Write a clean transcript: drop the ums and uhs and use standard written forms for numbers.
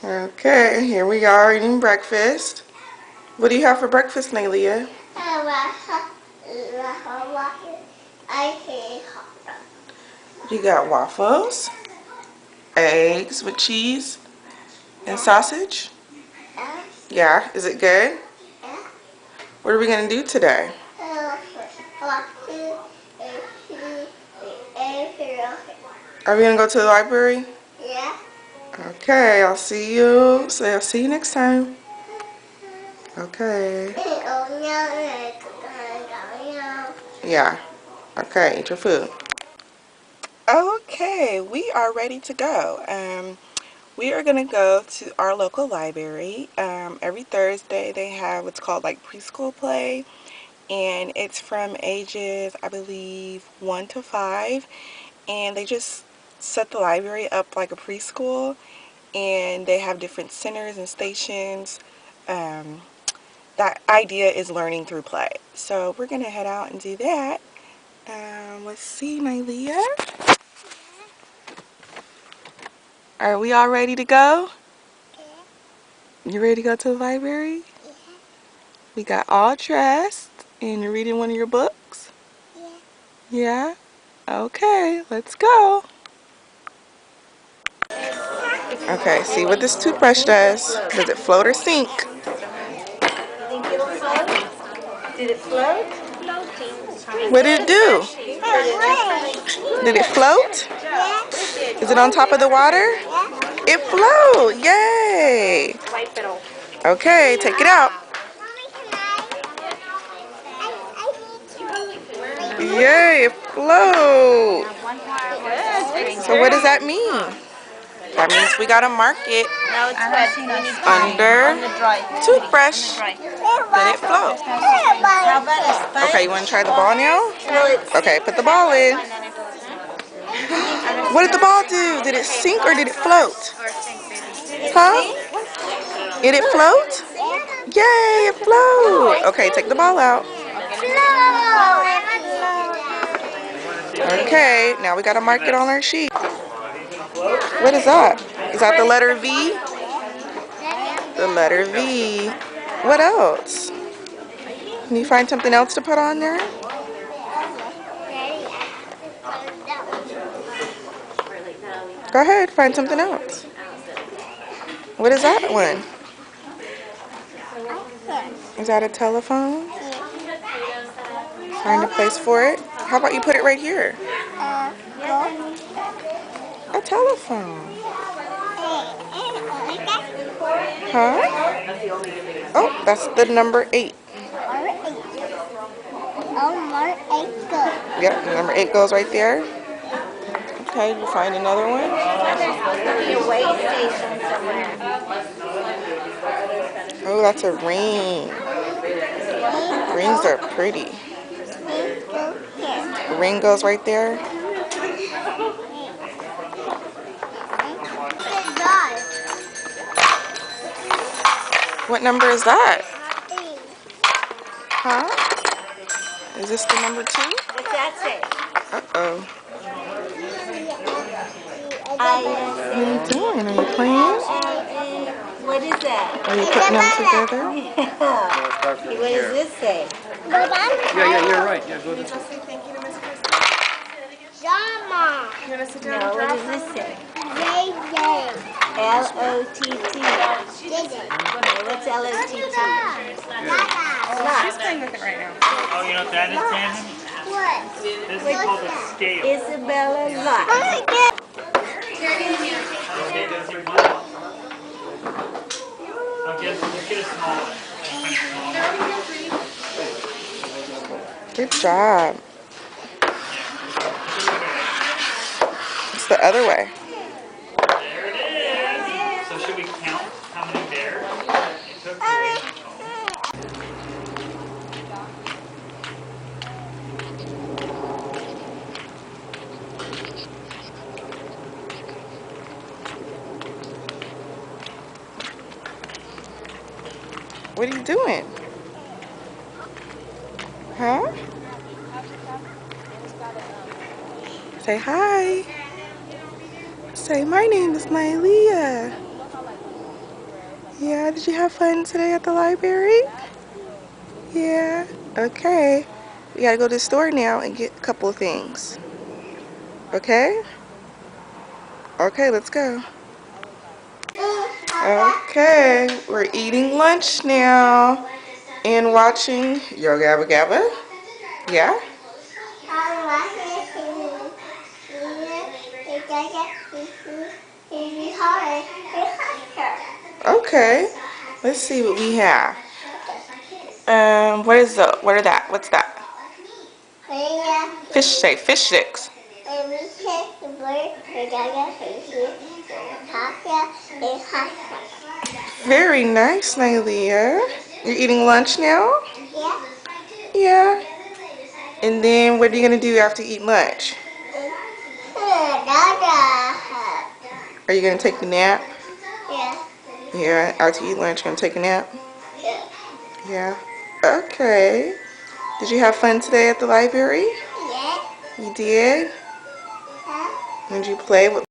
Okay, here we are eating breakfast. What do you have for breakfast, Nalia? You got waffles, eggs with cheese, and sausage? Yeah, is it good? What are we going to do today? Are we going to go to the library? Yeah. Okay, I'll see you. So I'll see you next time. Okay. Yeah. Okay, eat your food. Okay, we are ready to go. We are going to go to our local library. Every Thursday they have what's called like preschool play, and it's from ages, I believe, 1 to 5, and they just set the library up like a preschool, and they have different centers and stations. That idea is learning through play. So we're going to head out and do that. Let's see, Nalia. Are we all ready to go? You ready to go to the library? We got all dressed, and you're reading one of your books? Yeah? Okay, let's go. Okay, see what this toothbrush does. Does it float or sink? Did it float? What did it do? Did it float? Is it on top of the water? It float! Yay! Okay, take it out. Yay, it float! So what does that mean? That means we gotta mark it under toothbrush. Then it floats. Okay, you wanna try the ball now? Okay, put the ball in. What did the ball do? Did it sink or did it float? Huh? Did it float? Yay, it float! Okay, take the ball out. Okay, now we gotta mark it on our sheet. What is that? Is that the letter V? The letter V. What else? Can you find something else to put on there? Go ahead, find something else. What is that one? Is that a telephone? Find a place for it. How about you put it right here? A telephone. Huh? Oh, that's the number 8. Yep, number 8 goes right there. Okay, you find another one. Oh, that's a ring. Rings are pretty. The ring goes right there. What number is that? Huh? Is this the number 2? What's that say? Uh-oh. What are you doing? Are you playing? What is that? Are you putting them together? Yeah. What does this say? Yeah, you're right. Yeah, go this way. No, what does this say? L-O-T-T. What's L-O-T-T? She's playing with it right now. Oh, you know what that is, Shannon? What? This is called a scale. Isabella Lott. Okay, let's get a small one. Good job. It's the other way. There it is. So should we count how many bears it took to raise the phone? What are you doing? Huh? Say hi. Say, my name is Nalia. Yeah, did you have fun today at the library? Yeah, okay. We gotta go to the store now and get a couple of things. Okay? Okay, let's go. Okay, we're eating lunch now and watching Yo Gabba Gabba. Yeah? Okay. Let's see what we have. What's that? Fish sticks. Very nice, Nylia. You're eating lunch now? Yeah. Yeah. And then what are you gonna do after you eat lunch? Are you gonna take a nap? Yeah. Yeah, after you eat lunch, you're gonna take a nap? Yeah. Yeah. Okay. Did you have fun today at the library? Yeah. You did? Huh? Did you play with